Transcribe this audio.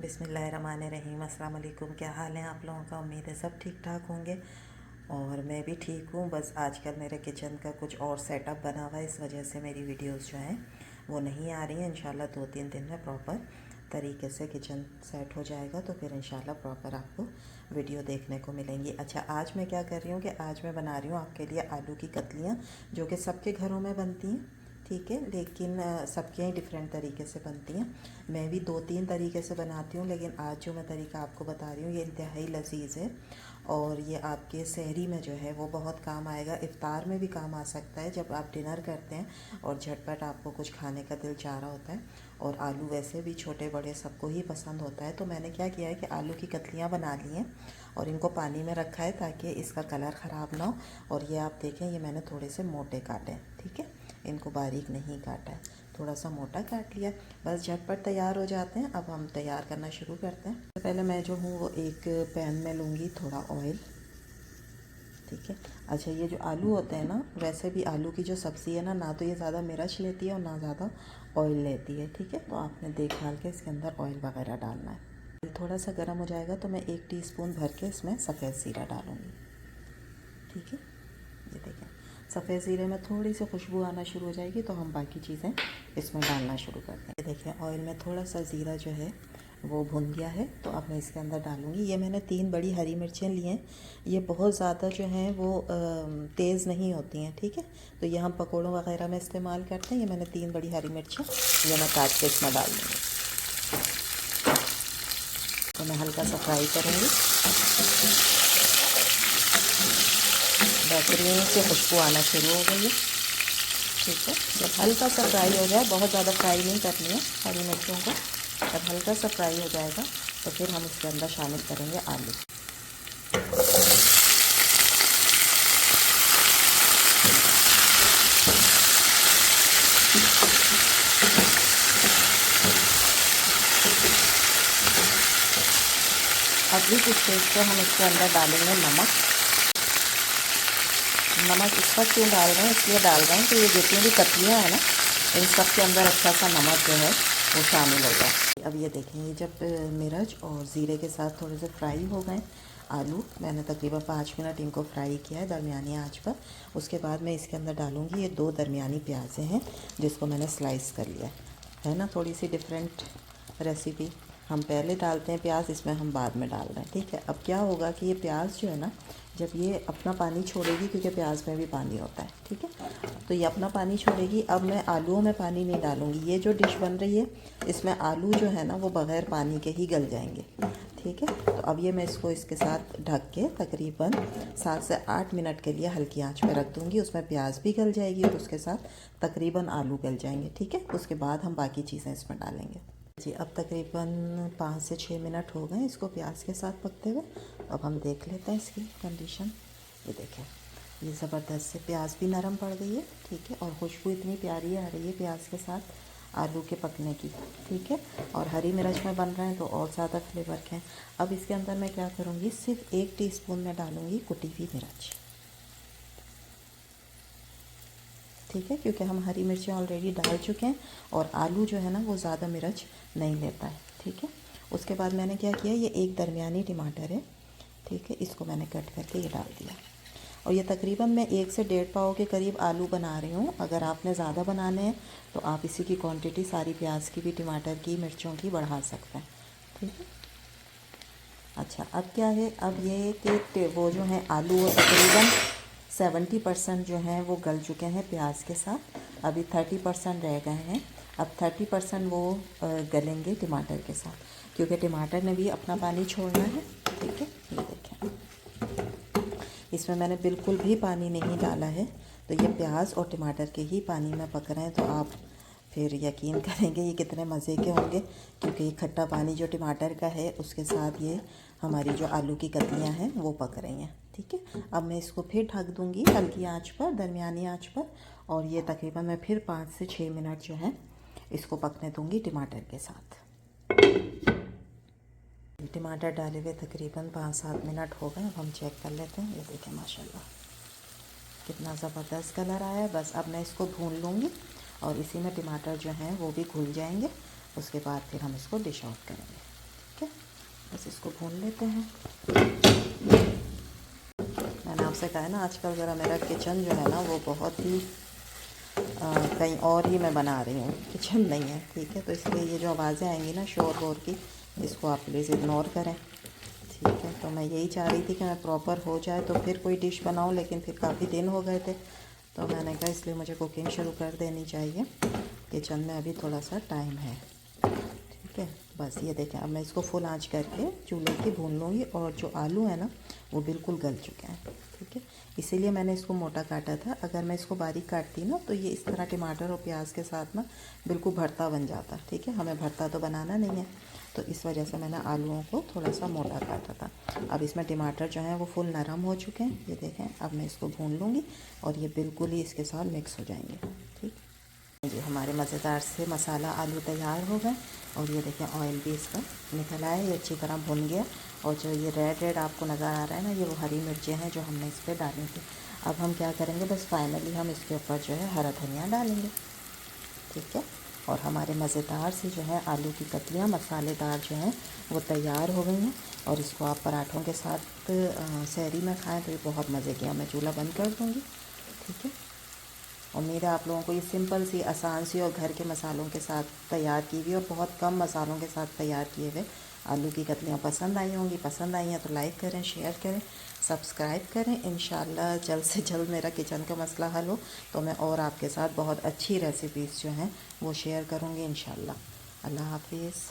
बिस्मिल्लाहिर्रहमानिर्रहीम। अस्सलाम वालेकुम। क्या हाल है आप लोगों का? उम्मीद है सब ठीक ठाक होंगे और मैं भी ठीक हूँ। बस आजकल मेरे किचन का कुछ और सेटअप बना हुआ है, इस वजह से मेरी वीडियोस जो हैं वो नहीं आ रही हैं। इंशाल्लाह 2-3 दिन में प्रॉपर तरीके से किचन सेट हो जाएगा तो फिर इंशाल्लाह प्रॉपर आपको वीडियो देखने को मिलेंगी। अच्छा, आज मैं क्या कर रही हूँ कि आज मैं बना रही हूँ आपके लिए आलू की कतलियाँ, जो कि सबके घरों में बनती हैं, ठीक है, लेकिन सबके यहाँ डिफरेंट तरीके से बनती हैं। मैं भी 2-3 तरीके से बनाती हूँ, लेकिन आज जो मैं तरीका आपको बता रही हूँ ये इंतहाई लजीज़ है और ये आपके सहरी में जो है वो बहुत काम आएगा। इफ़्तार में भी काम आ सकता है, जब आप डिनर करते हैं और झटपट आपको कुछ खाने का दिल चाह रहा होता है। और आलू वैसे भी छोटे बड़े सबको ही पसंद होता है। तो मैंने क्या किया है कि आलू की कतलियाँ बना ली हैं और इनको पानी में रखा है ताकि इसका कलर ख़राब ना हो। और ये आप देखें, ये मैंने थोड़े से मोटे काटे हैं, ठीक है, इनको बारीक नहीं काटा है, थोड़ा सा मोटा काट लिया। बस झटपट तैयार हो जाते हैं। अब हम तैयार करना शुरू करते हैं। तो पहले मैं जो हूँ वो एक पैन में लूँगी थोड़ा ऑयल, ठीक है। अच्छा, ये जो आलू होते हैं ना, वैसे भी आलू की जो सब्ज़ी है ना तो ये ज़्यादा मिर्च लेती है और ना ज़्यादा ऑयल लेती है, ठीक है। तो आपने देख भाल के इसके अंदर ऑयल वगैरह डालना है। थोड़ा सा गर्म हो जाएगा तो मैं 1 टीस्पून भर के इसमें सफ़ेद ज़ीरा डालूँगी, ठीक है। ये देखें, सफ़ेद ज़ीरे में थोड़ी सी खुशबू आना शुरू हो जाएगी तो हम बाकी चीज़ें इसमें डालना शुरू करते हैं। ये देखें, ऑयल में थोड़ा सा ज़ीरा जो है वो भुन गया है तो अब मैं इसके अंदर डालूँगी। ये मैंने 3 बड़ी हरी मिर्चें ली हैं। ये बहुत ज़्यादा जो हैं वो तेज़ नहीं होती हैं, ठीक है। तो ये हम पकौड़ों वगैरह में इस्तेमाल करते हैं। ये मैंने 3 बड़ी हरी मिर्चें ये मैं काट के इसमें डाल दूँगी। तो मैं हल्का सा फ्राई करूँगी। बेहतरीन से खुशबू आना शुरू हो गई है, ठीक है। जब हल्का सा फ्राई हो जाए, बहुत ज़्यादा फ्राई नहीं करनी है हरी मिर्चों को, जब हल्का सा फ्राई हो जाएगा तो फिर हम इसके अंदर शामिल करेंगे आलू। अब इस स्टेज पे हम इसके अंदर डालेंगे नमक। नमक इस पर क्यों डाल रहे हैं? इसलिए डाल रहे हैं कि ये जितनी भी कतलियाँ हैं ना, इन सब के अंदर अच्छा सा नमक जो है वो शामिल होगा। अब ये देखेंगे, जब मिर्च और ज़ीरे के साथ थोड़े से फ्राई हो गए आलू, मैंने तकरीबन 5 मिनट इनको फ्राई किया है दरमियानी आंच पर। उसके बाद मैं इसके अंदर डालूँगी ये 2 दरमियानी प्याज़ें हैं जिसको मैंने स्लाइस कर लिया है ना। थोड़ी सी डिफरेंट रेसिपी, हम पहले डालते हैं प्याज, इसमें हम बाद में डाल रहे हैं, ठीक है। अब क्या होगा कि ये प्याज जो है ना, जब ये अपना पानी छोड़ेगी, क्योंकि प्याज में भी पानी होता है, ठीक है, तो ये अपना पानी छोड़ेगी। अब मैं आलूओं में पानी नहीं डालूँगी। ये जो डिश बन रही है इसमें आलू जो है ना वो बग़ैर पानी के ही गल जाएंगे, ठीक है। तो अब ये मैं इसको इसके साथ ढक के तकरीबन 7 से 8 मिनट के लिए हल्की आंच पे रख दूँगी। उसमें प्याज भी गल जाएगी और उसके साथ तकरीबन आलू गल जाएंगे, ठीक है। उसके बाद हम बाकी चीज़ें इसमें डालेंगे जी। अब तकरीबन 5 से 6 मिनट हो गए इसको प्याज के साथ पकते हुए। अब हम देख लेते हैं इसकी कंडीशन। ये देखें, ये ज़बरदस्त से प्याज भी नरम पड़ गई है, ठीक है, और खुशबू इतनी प्यारी आ रही है प्याज के साथ आलू के पकने की, ठीक है। और हरी मिर्च में बन रहे हैं तो और ज़्यादा फ्लेवर के हैं। अब इसके अंदर मैं क्या करूँगी, सिर्फ 1 टीस्पून में डालूँगी कुटी हुई मिर्च, ठीक है, क्योंकि हम हरी मिर्चें ऑलरेडी डाल चुके हैं और आलू जो है ना वो ज़्यादा मिर्च नहीं लेता है, ठीक है। उसके बाद मैंने क्या किया, ये एक दरमियानी टमाटर है, ठीक है, इसको मैंने कट करके ये डाल दिया। और ये तकरीबन मैं 1 से 1.5 पाव के करीब आलू बना रही हूँ। अगर आपने ज़्यादा बनाने हैं तो आप इसी की क्वांटिटी सारी प्याज की भी, टमाटर की, मिर्चों की बढ़ा सकते हैं, ठीक है। अच्छा, अब क्या है, अब ये कि वो जो है आलू वो तकरीबन 70% जो हैं वो गल चुके हैं प्याज के साथ। अभी 30% रह गए हैं। अब 30% वो गलेंगे टमाटर के साथ, क्योंकि टमाटर ने भी अपना पानी छोड़ना है, ठीक है। ये देखें, इसमें मैंने बिल्कुल भी पानी नहीं डाला है, तो ये प्याज और टमाटर के ही पानी में पक रहे हैं। तो आप फिर यकीन करेंगे ये कितने मज़े के होंगे, क्योंकि ये खट्टा पानी जो टमाटर का है उसके साथ ये हमारी जो आलू की कतलियाँ हैं वो पक रही हैं, ठीक है। अब मैं इसको फिर ढक दूँगी हल्की आंच पर, दरमियानी आंच पर, और ये तकरीबन मैं फिर 5 से 6 मिनट जो है इसको पकने दूँगी टमाटर के साथ। टमाटर डाले हुए तकरीबन 5-7 मिनट हो गए। अब हम चेक कर लेते हैं। ये देखें, माशाल्लाह कितना ज़बरदस्त कलर आया है। बस अब मैं इसको भून लूँगी और इसी में टमाटर जो हैं वो भी घुल जाएंगे। उसके बाद फिर हम इसको डिश आउट करेंगे, ठीक भून लेते हैं। मैंने आपसे कहा है ना, आजकल ज़रा मेरा किचन जो है ना वो बहुत ही कहीं और ही मैं बना रही हूँ, किचन नहीं है, ठीक है। तो इसलिए ये जो आवाज़ें आएंगी ना शोर वोर की, इसको आप प्लीज़ इग्नोर करें, ठीक है। तो मैं यही चाह रही थी कि मैं प्रॉपर हो जाए तो फिर कोई डिश बनाऊँ, लेकिन फिर काफ़ी दिन हो गए थे, तो मैंने कहा इसलिए मुझे कुकिंग शुरू कर देनी चाहिए। किचन में अभी थोड़ा सा टाइम है, ठीक है। बस ये देखें, अब मैं इसको फुल आंच करके चूल्हे की भून लूँगी, और जो आलू है ना वो बिल्कुल गल चुके हैं, ठीक है। इसीलिए मैंने इसको मोटा काटा था। अगर मैं इसको बारीक काटती ना तो ये इस तरह टमाटर और प्याज के साथ ना बिल्कुल भरता बन जाता, ठीक है। हमें भरता तो बनाना नहीं है, तो इस वजह से मैंने आलूओं को थोड़ा सा मोटा काटा था। अब इसमें टमाटर जो हैं वो फुल नरम हो चुके हैं, ये देखें। अब मैं इसको भून लूँगी और ये बिल्कुल ही इसके साथ मिक्स हो जाएंगे, ठीक। जी, हमारे मज़ेदार से मसाला आलू तैयार हो गए, और ये देखिए ऑयल भी इसका निकल आया, ये अच्छी तरह भुन गया। और जो ये रेड रेड आपको नज़र आ रहा है ना, ये वो हरी मिर्चें हैं जो हमने इस पर डाली थी। अब हम क्या करेंगे, बस फाइनली हम इसके ऊपर जो है हरा धनिया डालेंगे, ठीक है। और हमारे मज़ेदार से जो है आलू की कतलियाँ मसालेदार जो हैं वो तैयार हो गई हैं, और इसको आप पराठों के साथ सहरी में खाएँ तो ये बहुत मज़े की। मैं चूल्हा बंद कर दूँगी, ठीक है। उम्मीद है आप लोगों को ये सिंपल सी, आसान सी और घर के मसालों के साथ तैयार की हुई और बहुत कम मसालों के साथ तैयार किए हुए आलू की कतलियाँ पसंद आई होंगी। पसंद आई हैं तो लाइक करें, शेयर करें, सब्सक्राइब करें। इंशाल्लाह जल्द से जल्द मेरा किचन का मसला हल हो तो मैं और आपके साथ बहुत अच्छी रेसिपीज़ जो हैं वो शेयर करूँगी इंशाल्लाह। अल्लाह हाफिज़।